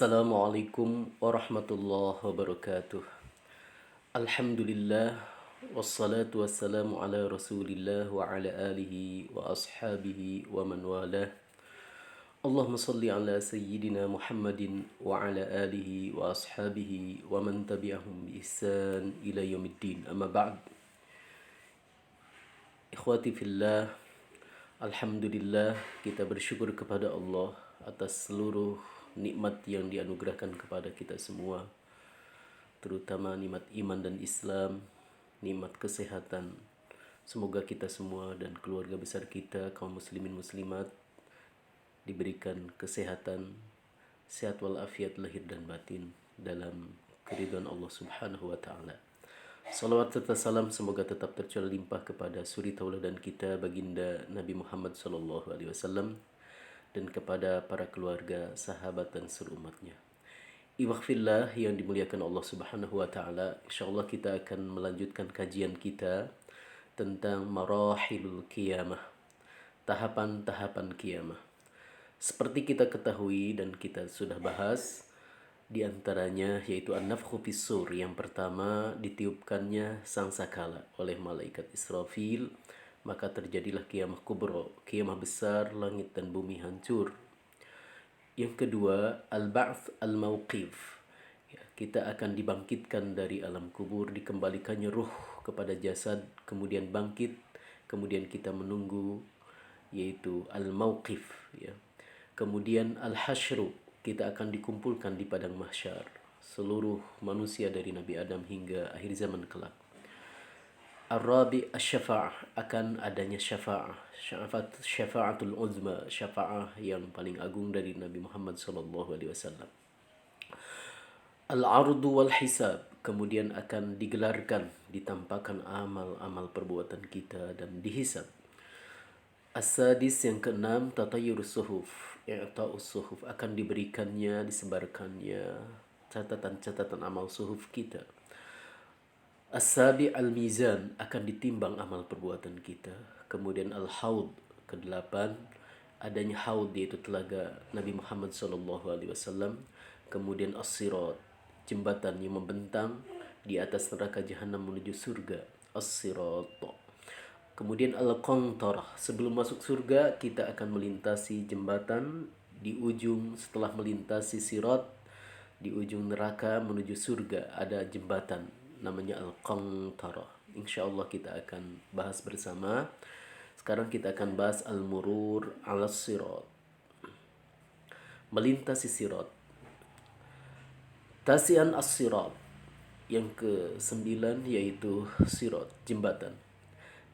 Assalamualaikum warahmatullahi wabarakatuh. Alhamdulillah wassalatu wassalamu ala Rasulillah wa ala alihi wa ashabihi wa man walah. Allahumma salli ala sayyidina Muhammadin wa ala alihi wa ashabihi wa man tabi'ahum bi ihsan ila yaumiddin. Amma ba'd. Ikhwati fillah, alhamdulillah kita bersyukur kepada Allah atas seluruh nikmat yang dianugerahkan kepada kita semua, terutama nikmat iman dan Islam, nikmat kesehatan. Semoga kita semua dan keluarga besar kita, kaum muslimin muslimat, diberikan kesehatan, sehat walafiat lahir dan batin dalam keridhaan Allah Subhanahu wa taala. Salawat serta salam semoga tetap tercurah limpah kepada suri tauladan kita baginda Nabi Muhammad sallallahu alaihi wasallam dan kepada para keluarga, sahabat dan seluruh umatnya. Iwakhfillah yang dimuliakan Allah Subhanahu wa taala, insyaallah kita akan melanjutkan kajian kita tentang marahilul qiyamah, tahapan-tahapan kiamah. Seperti kita ketahui dan kita sudah bahas, di antaranya yaitu an-nafkhu fis-sur, yang pertama ditiupkannya sangkakala oleh malaikat Israfil, maka terjadilah kiamah kubra, kiamah besar, langit dan bumi hancur. Yang kedua, al-ba'ts al-mauqif. Ya, kita akan dibangkitkan dari alam kubur, dikembalikannya ruh kepada jasad, kemudian bangkit, kemudian kita menunggu yaitu al-mauqif, ya. Kemudian al-hasyru, kita akan dikumpulkan di padang mahsyar, seluruh manusia dari Nabi Adam hingga akhir zaman kelak. Ar-rabi asy-syafa'ah, akan adanya syafa'ah, syafa'atul uzma, syafa'ah yang paling agung dari Nabi Muhammad sallallahu alaihi wasallam. Al-ardu wal hisab, kemudian akan digelarkan, ditampakkan amal-amal perbuatan kita dan dihisab. As-sadis, yang keenam, tatayyurus suhuf, i'ta'us suhuf, akan diberikannya, disebarkannya catatan-catatan amal suhuf kita. As-sabi al-mizan, akan ditimbang amal perbuatan kita. Kemudian al-haud, kedelapan, adanya haud yaitu telaga Nabi Muhammad sallallahu alaihi wasallam. Kemudian as-sirat, jembatan yang membentang di atas neraka jahanam menuju surga, as-sirat. Kemudian al-qantarah, sebelum masuk surga kita akan melintasi jembatan di ujung, setelah melintasi sirat di ujung neraka menuju surga ada jembatan namanya al-qantarah. Insyaallah kita akan bahas bersama. Sekarang kita akan bahas al-murur alas sirat, melintasi sirat. Tasian as-sirat, yang ke-9 yaitu sirat, jembatan.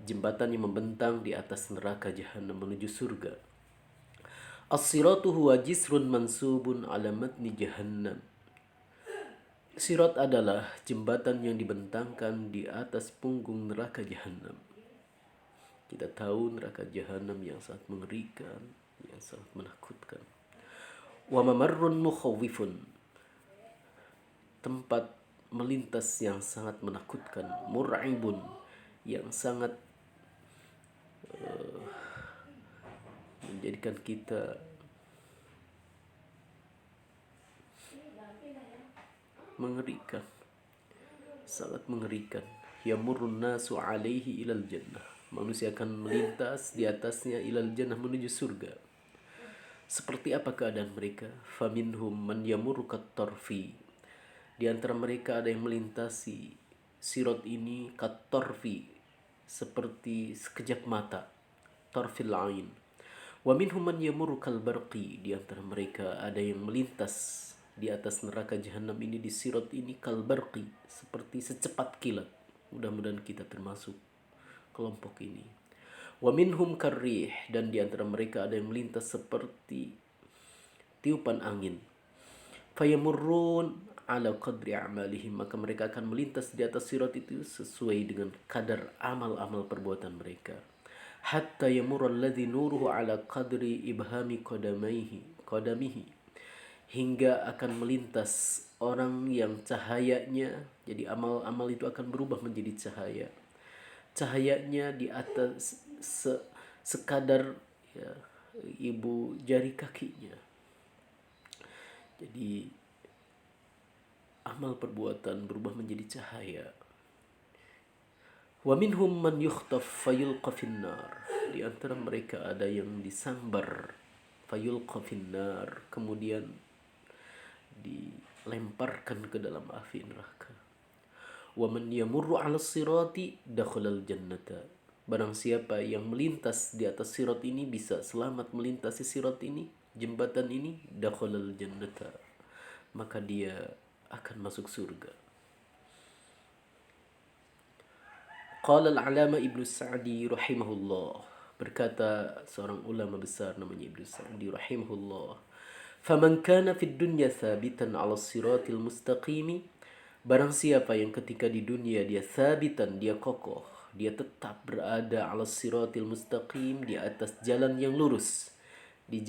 Jembatan yang membentang di atas neraka jahanam menuju surga. As-siratu huwa jisrun mansubun ala matni jahannam. Sirat adalah jembatan yang dibentangkan di atas punggung neraka jahanam. Kita tahu neraka jahanam yang sangat mengerikan, yang sangat menakutkan. Wa mamarrun mukhawwifun, tempat melintas yang sangat menakutkan. Mur'ibun, yang sangat menjadikan kita mengerikan, sangat mengerikan. Yamurrun nasu alaihi ilal jannah, manusia akan melintas di atasnya ilal jannah menuju surga. Seperti apa keadaan mereka? Faminhum man yamurru kat-tarfi, di antara mereka ada yang melintasi sirat ini kat-tarfi, seperti sekejap mata, tarfil ain. Wa minhum man yamurru kal barqi, di antara mereka ada yang melintas di atas neraka jahanam ini, di sirat ini, kal barqi, seperti secepat kilat. Mudah-mudahan kita termasuk kelompok ini. Wa minhum karrih, dan di antara mereka ada yang melintas seperti tiupan angin. Fayamurrun ala qadri a'malihim, maka mereka akan melintas di atas sirat itu sesuai dengan kadar amal-amal perbuatan mereka. Hatta yamurra alladhi nuruhu ala qadri ibhami qadamihi, hingga akan melintas orang yang cahayanya, jadi amal-amal itu akan berubah menjadi cahaya. Cahayanya di atas sekadar, ya, ibu jari kakinya. Jadi amal perbuatan berubah menjadi cahaya. Wa minhum man yukhtaf fayulqa finnar. Di antara mereka ada yang disambar fayulqa finnar, kemudian dilemparkan ke dalam api neraka. Wa man yamurru 'ala sirati dakhalal jannata. Barang siapa yang melintas di atas sirat ini, bisa selamat melintasi sirat ini, jembatan ini, dakhalal jannata, maka dia akan masuk surga. Qala al-alama Ibnu Sa'di rahimahullah, berkata seorang ulama besar namanya Ibnu Sa'di rahimahullah, faman kana fid dunya thabitan 'ala siratil mustaqimi, barang siapa yang ketika di dunia dia thabitan, dia kokoh, dia tetap berada 'ala siratil mustaqim, di atas jalan yang lurus, di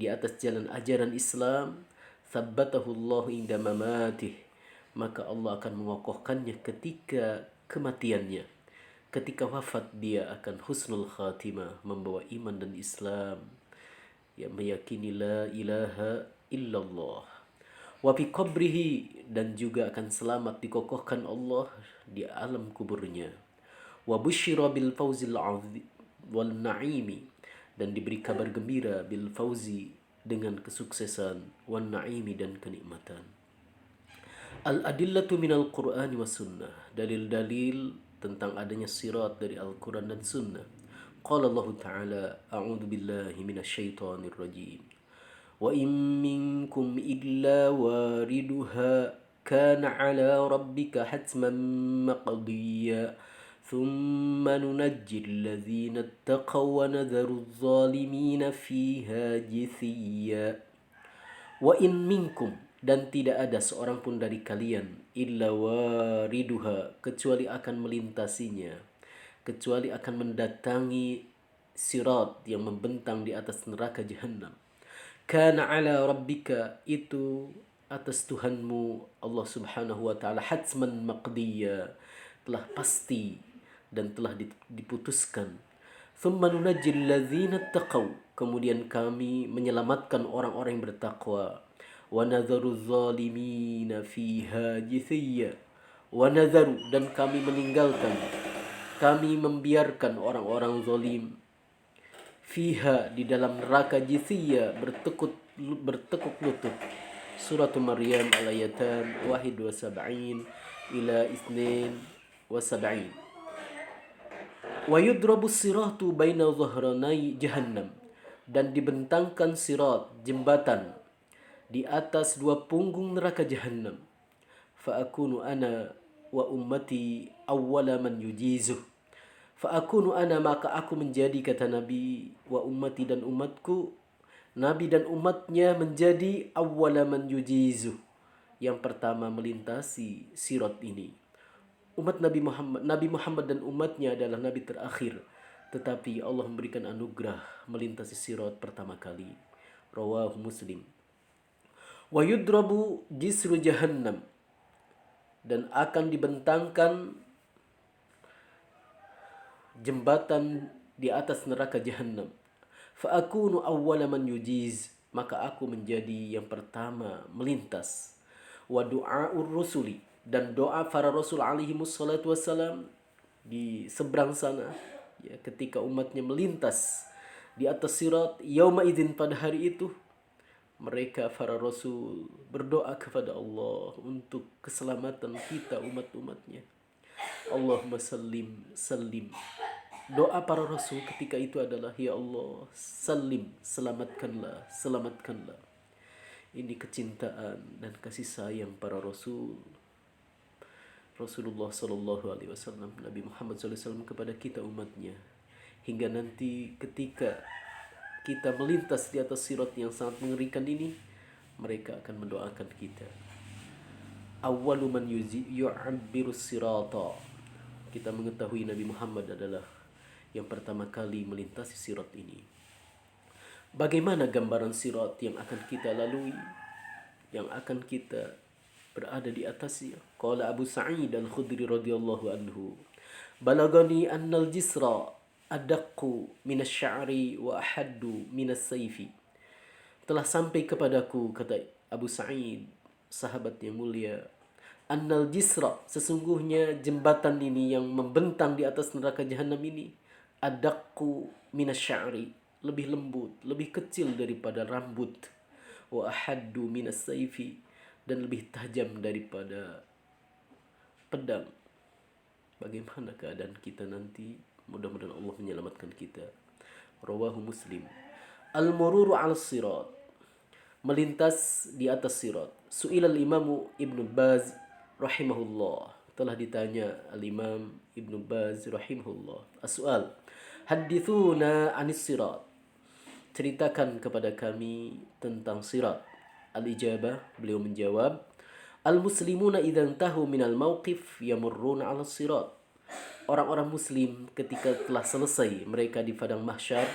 atas jalan ajaran Islam, tsabbatahu Allah inda mamatih, maka Allah akan mengokohkannya ketika kematiannya. Ketika wafat dia akan husnul khatimah, membawa iman dan Islam, yang meyakini la ilaha illallah. Wa fi qabrihi, dan juga akan selamat dikokohkan Allah di alam kuburnya. Wa busyira bil fawzil azim wal na'imi, dan diberi kabar gembira bil fauzi, dengan kesuksesan, wan na'imi, dan kenikmatan. Al adillatu minal Qur'ani was sunnah, dalil-dalil tentang adanya sirat dari Al-Quran dan Sunnah. Qala Allah Ta'ala, a'udzu billahi minasyaitonir rajim. Wa in minkum illa wariduha kana 'ala rabbika hatman maqdiyya thumma nunajji alladhina ittaqaw wa nadharu adh-dhalimina fiha jithiyya. Wa in minkum, dan tidak ada seorang pun dari kalian, illa wariduha, kecuali akan melintasinya, kecuali akan mendatangi sirat yang membentang di atas neraka Jahannam. Kana ala rabbika, itu atas Tuhanmu Allah subhanahu wa ta'ala, hatsman maqdiya, telah pasti dan telah diputuskan. Thumma nunajjil ladzina taqaw, kemudian kami menyelamatkan orang-orang yang bertakwa. Wa nadharu zalimina fiha jithiyya. Wa nadharu, dan kami meninggalkan, kami membiarkan orang-orang zalim, fiha, di dalam neraka, jithiyya, bertekuk lutut. Surat Maryam al-ayatan 71 ila 72. Wa yudrabu siratu baina dhahranai jahannam, dan dibentangkan sirat, jembatan, di atas dua punggung neraka Jahannam. Fa akunu ana wa ummati awwala man yujizuh. Fa akunu ana, maka aku menjadi, kata Nabi, wa ummati, dan umatku, Nabi dan umatnya menjadi awwala man yujizuh, yang pertama melintasi sirat ini. Umat Nabi Muhammad dan umatnya adalah Nabi terakhir, tetapi Allah memberikan anugerah melintasi sirat pertama kali. Rawahu Muslim. Wa yudrabu jisru jahannam, dan akan dibentangkan jembatan di atas neraka Jahannam. Fa akunu awwala man yujiz, maka aku menjadi yang pertama melintas. Wa du'aur rusuli, dan doa para rasul alaihi wassalatu wassalam di seberang sana, ya, ketika umatnya melintas di atas sirat, yauma idzin, pada hari itu, mereka para rasul berdoa kepada Allah untuk keselamatan kita umat-umatnya. Allahumma sallim sallim. Doa para rasul ketika itu adalah, ya Allah, salim, selamatkanlah, selamatkanlah. Ini kecintaan dan kasih sayang para rasul, Rasulullah sallallahu alaihi wasallam, Nabi Muhammad sallallahu alaihi wasallam, kepada kita umatnya, hingga nanti ketika kita melintas di atas sirat yang sangat mengerikan ini, mereka akan mendoakan kita. Awwalu man yu'abbiru sirata, kita mengetahui Nabi Muhammad adalah yang pertama kali melintasi sirat ini. Bagaimana gambaran sirat yang akan kita lalui, yang akan kita berada di atasnya? Qala Abu Sa'id al-Khudri radhiyallahu anhu, balagani annal jisra adaqqu minas sya'ri wa ahaddu minas sayfi, telah sampai kepadaku, kata Abu Sa'id, sahabat yang mulia, annal jisra, sesungguhnya jembatan ini yang membentang di atas neraka jahanam ini, adaqqu minasy'ari, lebih lembut, lebih kecil daripada rambut, wa ahaddu minas saifi, dan lebih tajam daripada pedang. Bagaimana keadaan kita nanti? Mudah-mudahan Allah menyelamatkan kita. Rawahu Muslim. Al-mururu 'ala sirat, melintas di atas sirat. Su'ilal imamu Ibnu Baz rahimahullah, telah ditanya al-Imam Ibnu Baz rahimahullah. As-su'al, hadithuna 'anis sirat, ceritakan kepada kami tentang sirat. Al-ijabah, beliau menjawab, al-muslimuna idza tahu minal mauqif yamurruna 'ala sirat. Orang-orang muslim ketika telah selesai mereka di padang mahsyar,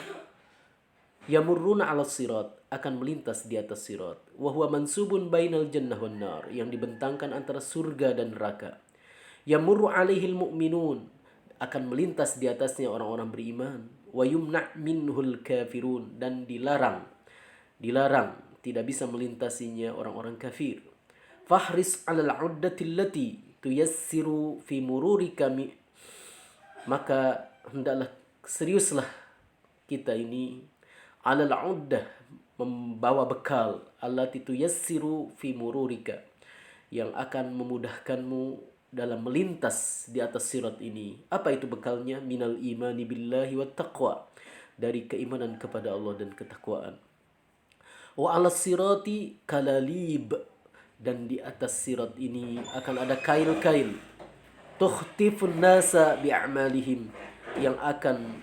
yamurruna 'ala sirat, akan melintas di atas sirat. Wa huwa mansubun bainal jannah wan nar, yang dibentangkan antara surga dan neraka. Yamurru 'alaihil mu'minun, akan melintas di atasnya orang-orang beriman. Wa yumna' minhul kafirun, dan dilarang tidak bisa melintasinya orang-orang kafir. Fahris 'alal 'uddati allati tuyassiru fi mururika, maka hendaklah seriuslah kita ini, 'alal 'uddah, membawa bekal, allati tuyassiru fi mururika, yang akan memudahkanmu dalam melintas di atas sirat ini. Apa itu bekalnya? Minal imani billahi wat taqwa, dari keimanan kepada Allah dan ketakwaan. Wa 'alas sirati kalalib, dan di atas sirat ini akan ada kail-kail, tukhtifun nasa bi'amalihim, yang akan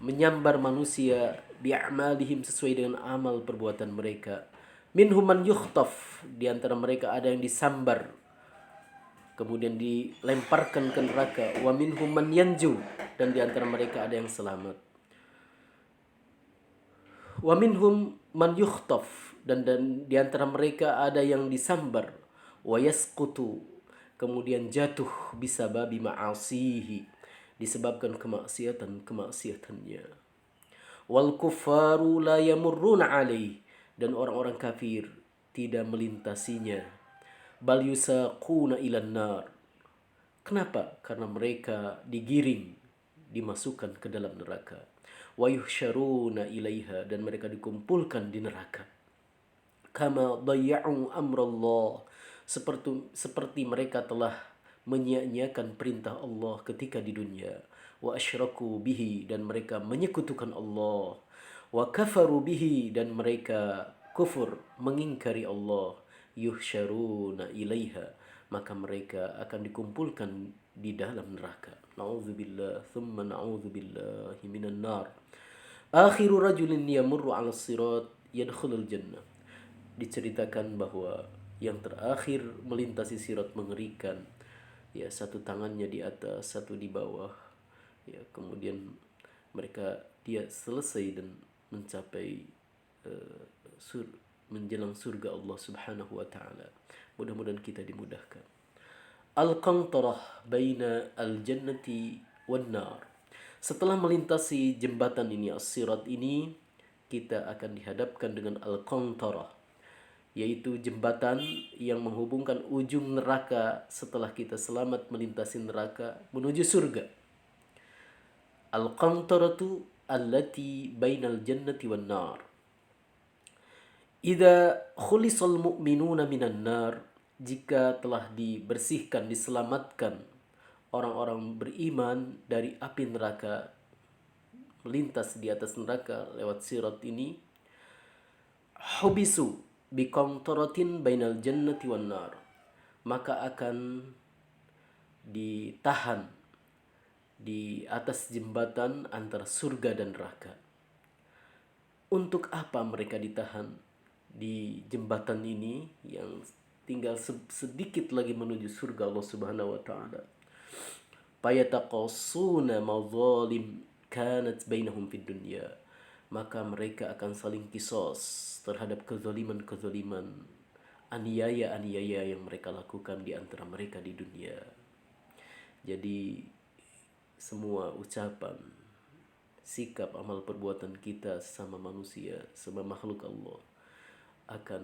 menyambar manusia, bi'amalihim, sesuai dengan amal perbuatan mereka. Minhum man yukhtaf, di antara mereka ada yang disambar kemudian dilemparkan ke neraka. Wa minhum man yanju, dan di antara mereka ada yang selamat. Wa minhum man yukhtaf, dan di antara mereka ada yang disambar. Wa yasqutu, kemudian jatuh, bisababi ma'asihi, disebabkan kemaksiatannya. Wal kuffaru la yamurruna alaih, dan orang-orang kafir tidak melintasinya. Bal yusaquna ilan nar, kenapa? Karena mereka digiring, dimasukkan ke dalam neraka. Wa yuhsyaruna ilaiha, dan mereka dikumpulkan di neraka. Kama dayya'u amrallah, seperti mereka telah menyia-nyiakan perintah Allah ketika di dunia. Wa asyraku bihi, dan mereka menyekutukan Allah. Wa kafaru bihi, dan mereka kufur, mengingkari Allah. Yuhsyaruna ilaiha, maka mereka akan dikumpulkan di dalam neraka. Na'udzubillah, thumma na'udzubillahi minan nar. Akhiru rajulin yamurru 'ala sirat yadkhulul jannah. Diceritakan bahwa yang terakhir melintasi sirat mengerikan, ya, satu tangannya di atas, satu di bawah, ya, kemudian dia selesai dan mencapai menjelang surga Allah Subhanahu wa taala. Mudah-mudahan kita dimudahkan. Al-qantarah baina al-jannati wan nar. Setelah melintasi jembatan ini, as-sirat ini, kita akan dihadapkan dengan al-qantarah, yaitu jembatan yang menghubungkan ujung neraka setelah kita selamat melintasi neraka menuju surga. Al-qantaratu allati bainal jannati wan nar. Idza khulisal mu'minuna minan nar, jika telah dibersihkan, diselamatkan orang-orang beriman dari api neraka, melintas di atas neraka lewat sirat ini, hubisu biqantaratin bainal jannati wan nar, maka akan ditahan di atas jembatan antara surga dan neraka. Untuk apa mereka ditahan di jembatan ini yang tinggal sedikit lagi menuju surga Allah Subhanahu wa taala? Fayataqassuna mazalim kanat bainahum fid dunya, maka mereka akan saling kisos terhadap kezaliman-kezaliman, aniaya-aniaya yang mereka lakukan di antara mereka di dunia. Jadi semua ucapan, sikap, amal perbuatan kita sama manusia, sama makhluk Allah, akan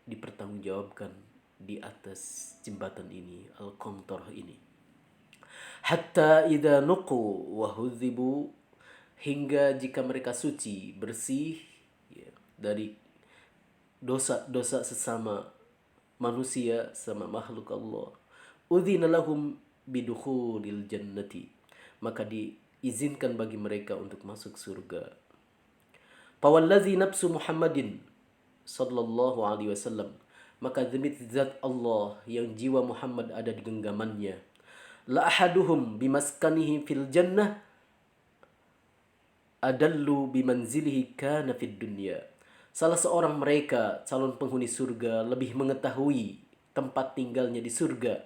dipertanggungjawabkan di atas jembatan ini, Al-Qantarah ini. Hatta idza nuqu wa hudzibu, hingga jika mereka suci, bersih ya, dari dosa-dosa sesama manusia sama makhluk Allah, udzina lahum bidukhulil jannati, maka diizinkan bagi mereka untuk masuk surga. Fawallazi nafsu Muhammadin sallallahu alaihi wasallam, maka demi zat Allah yang jiwa Muhammad ada di genggamannya, la ahaduhum bimaskanihi fil jannah adallu bimanzilihi kana fid dunya. Salah seorang mereka, calon penghuni surga, lebih mengetahui tempat tinggalnya di surga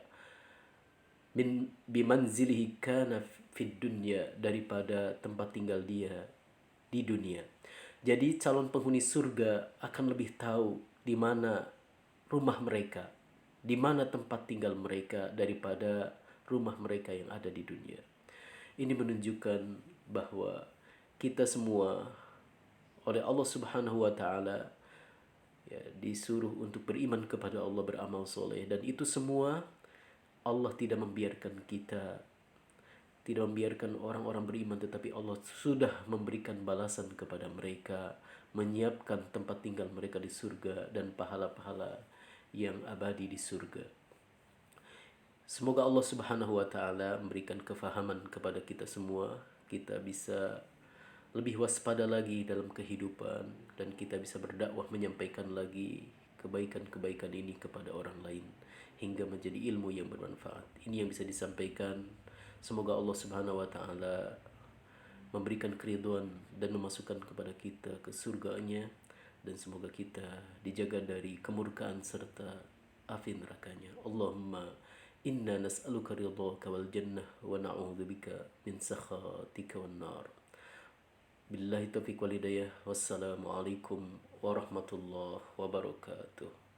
min bimanzilihi kana fid dunya, daripada tempat tinggal dia di dunia. Jadi calon penghuni surga akan lebih tahu di mana rumah mereka, di mana tempat tinggal mereka daripada rumah mereka yang ada di dunia. Ini menunjukkan bahwa kita semua oleh Allah Subhanahu wa taala ya, disuruh untuk beriman kepada Allah, beramal soleh, dan itu semua Allah tidak membiarkan kita, tidak membiarkan orang-orang beriman, tetapi Allah sudah memberikan balasan kepada mereka, menyiapkan tempat tinggal mereka di surga dan pahala-pahala yang abadi di surga. Semoga Allah Subhanahu wa taala memberikan kefahaman kepada kita semua, kita bisa lebih waspada lagi dalam kehidupan, dan kita bisa berdakwah menyampaikan lagi kebaikan-kebaikan ini kepada orang lain hingga menjadi ilmu yang bermanfaat. Ini yang bisa disampaikan. Semoga Allah Subhanahu wa taala memberikan keridhaan dan memasukkan kepada kita ke surga-Nya, dan semoga kita dijaga dari kemurkaan serta api nerakanya. Allahumma inna nas'aluka ridhaka wal jannah wa na'udzubika min sakhatika wan nar. Billahi taufiq wal hidayah. Wassalamualaikum warahmatullahi wabarakatuh.